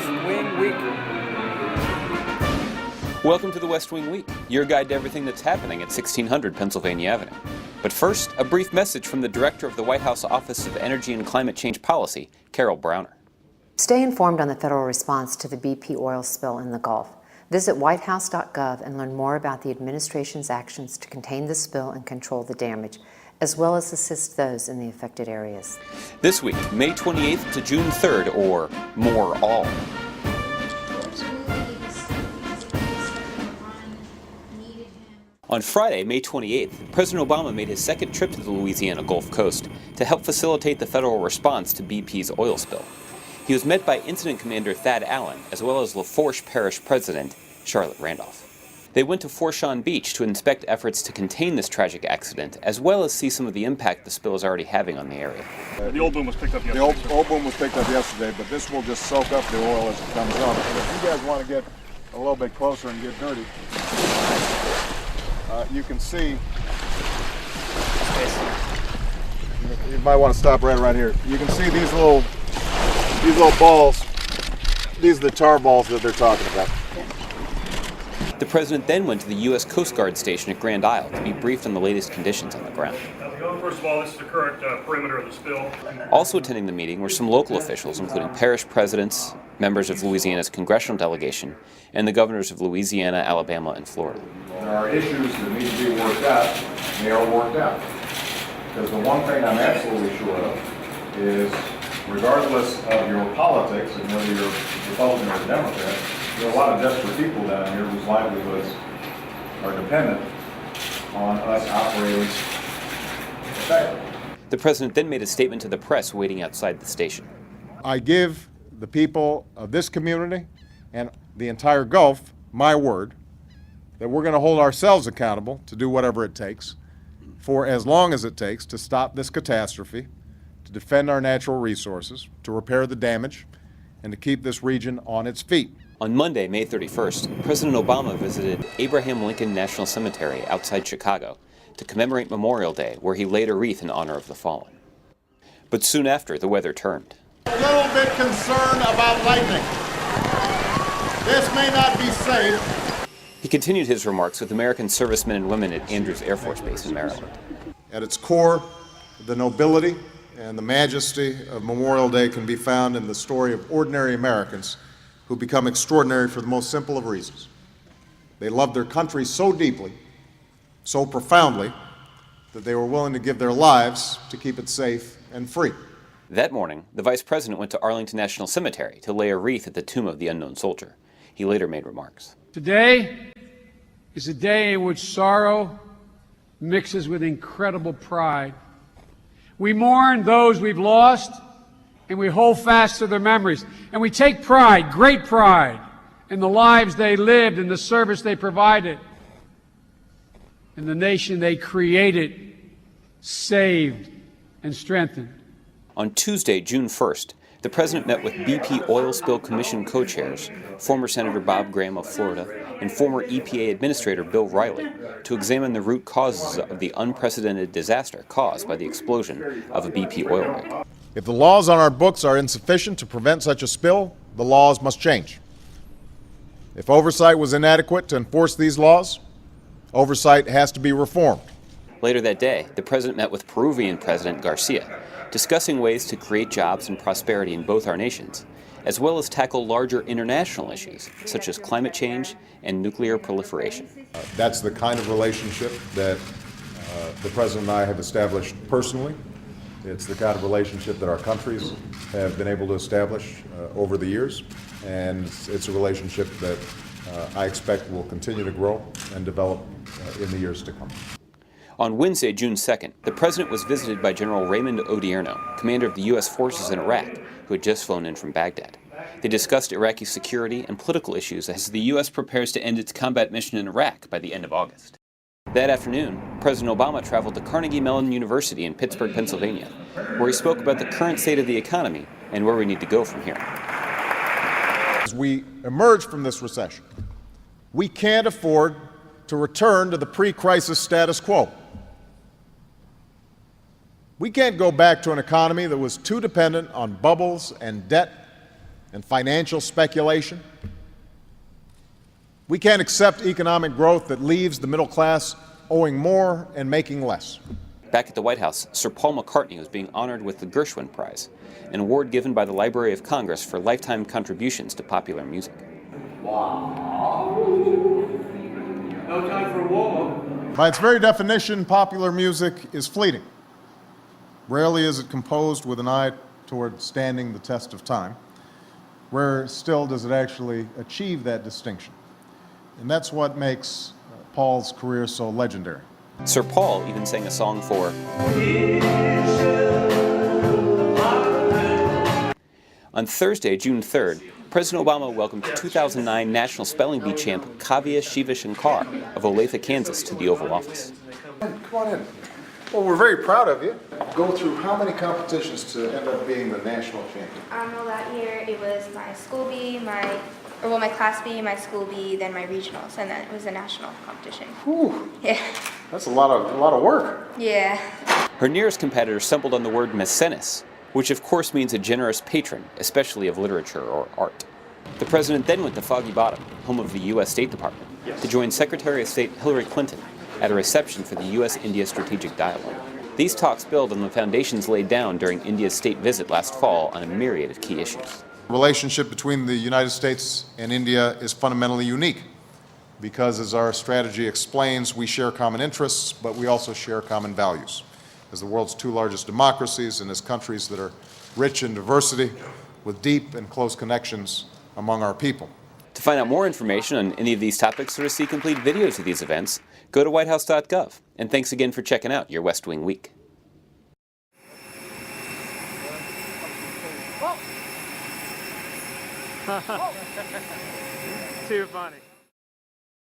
West Wing Week. Welcome to the West Wing Week, your guide to everything that's happening at 1600 Pennsylvania Avenue. But first, a brief message from the Director of the White House Office of Energy and Climate Change Policy, Carol Browner. Stay informed on the federal response to the BP oil spill in the Gulf. Visit whitehouse.gov and learn more about the administration's actions to contain the spill and control the damage, as well as assist those in the affected areas. This week, May 28th to June 3rd, or More All. On Friday, May 28th, President Obama made his second trip to the Louisiana Gulf Coast to help facilitate the federal response to BP's oil spill. He was met by Incident Commander Thad Allen, as well as Lafourche Parish President Charlotte Randolph. They went to Fourchon Beach to inspect efforts to contain this tragic accident, as well as see some of the impact the spill is already having on the area. The old boom was picked up yesterday. The old boom was picked up yesterday, but this will just soak up the oil as it comes up. And if you guys want to get a little bit closer and get dirty, you can see. You might want to stop right around here. You can see these little balls. These are the tar balls that they're talking about. The president then went to the U.S. Coast Guard station at Grand Isle to be briefed on the latest conditions on the ground. First of all, this is the current perimeter of the spill. Also attending the meeting were some local officials, including parish presidents, members of Louisiana's congressional delegation, and the governors of Louisiana, Alabama, and Florida. There are issues that need to be worked out, and they are worked out. Because the one thing I'm absolutely sure of is, regardless of your politics and whether you're Republican or Democrat, there are a lot of desperate people down here whose livelihoods are dependent on us operating effectively. The president then made a statement to the press waiting outside the station. I give the people of this community and the entire Gulf my word that we're going to hold ourselves accountable to do whatever it takes for as long as it takes to stop this catastrophe, to defend our natural resources, to repair the damage, and to keep this region on its feet. On Monday, May 31st, President Obama visited Abraham Lincoln National Cemetery outside Chicago to commemorate Memorial Day, where he laid a wreath in honor of the fallen. But soon after, the weather turned. A little bit concerned about lightning. This may not be safe. He continued his remarks with American servicemen and women at Andrews Air Force Base in Maryland. At its core, the nobility and the majesty of Memorial Day can be found in the story of ordinary Americans who become extraordinary for the most simple of reasons. They love their country so deeply, so profoundly, that they were willing to give their lives to keep it safe and free. That morning, the vice president went to Arlington National Cemetery to lay a wreath at the tomb of the unknown soldier. He later made remarks. Today is a day in which sorrow mixes with incredible pride. We mourn those we've lost, and we hold fast to their memories. And we take pride, great pride, in the lives they lived, in the service they provided, in the nation they created, saved, and strengthened. On Tuesday, June 1st, the president met with BP Oil Spill Commission co-chairs, former Senator Bob Graham of Florida and former EPA Administrator Bill Riley, to examine the root causes of the unprecedented disaster caused by the explosion of a BP oil rig. If the laws on our books are insufficient to prevent such a spill, the laws must change. If oversight was inadequate to enforce these laws, oversight has to be reformed. Later that day, the president met with Peruvian President Garcia, discussing ways to create jobs and prosperity in both our nations, as well as tackle larger international issues, such as climate change and nuclear proliferation. That's the kind of relationship that the president and I have established personally. It's the kind of relationship that our countries have been able to establish over the years, and it's a relationship that I expect will continue to grow and develop in the years to come. On Wednesday, June 2nd, the president was visited by General Raymond Odierno, commander of the U.S. forces in Iraq, who had just flown in from Baghdad. They discussed Iraqi security and political issues as the U.S. prepares to end its combat mission in Iraq by the end of August. That afternoon, President Obama traveled to Carnegie Mellon University in Pittsburgh, Pennsylvania, where he spoke about the current state of the economy and where we need to go from here. As we emerge from this recession, we can't afford to return to the pre-crisis status quo. We can't go back to an economy that was too dependent on bubbles and debt and financial speculation. We can't accept economic growth that leaves the middle class owing more and making less. Back at the White House, Sir Paul McCartney was being honored with the Gershwin Prize, an award given by the Library of Congress for lifetime contributions to popular music. No time for a warm-up. By its very definition, popular music is fleeting. Rarely is it composed with an eye toward standing the test of time. Rare still does it actually achieve that distinction. And that's what makes Paul's career so legendary. Sir Paul even sang a song for On Thursday, June 3rd, President Obama welcomed 2009 National Spelling Bee champ Kavya Shiva Shankar of Olathe, Kansas to the Oval Office. Come on in. Well, we're very proud of you. Go through how many competitions to end up being the national champion? Well, that year it was my school bee, my class bee, my school bee, then my regionals, and then it was a national competition. Whew. Yeah. That's a lot of work. Yeah. Her nearest competitor stumbled on the word mecenas, which of course means a generous patron, especially of literature or art. The president then went to Foggy Bottom, home of the U.S. State Department, to join Secretary of State Hillary Clinton at a reception for the U.S.-India Strategic Dialogue. These talks build on the foundations laid down during India's state visit last fall on a myriad of key issues. The relationship between the United States and India is fundamentally unique because, as our strategy explains, we share common interests, but we also share common values. As the world's two largest democracies and as countries that are rich in diversity with deep and close connections among our people. To find out more information on any of these topics or to see complete videos of these events, go to whitehouse.gov. And thanks again for checking out your West Wing Week. Too funny.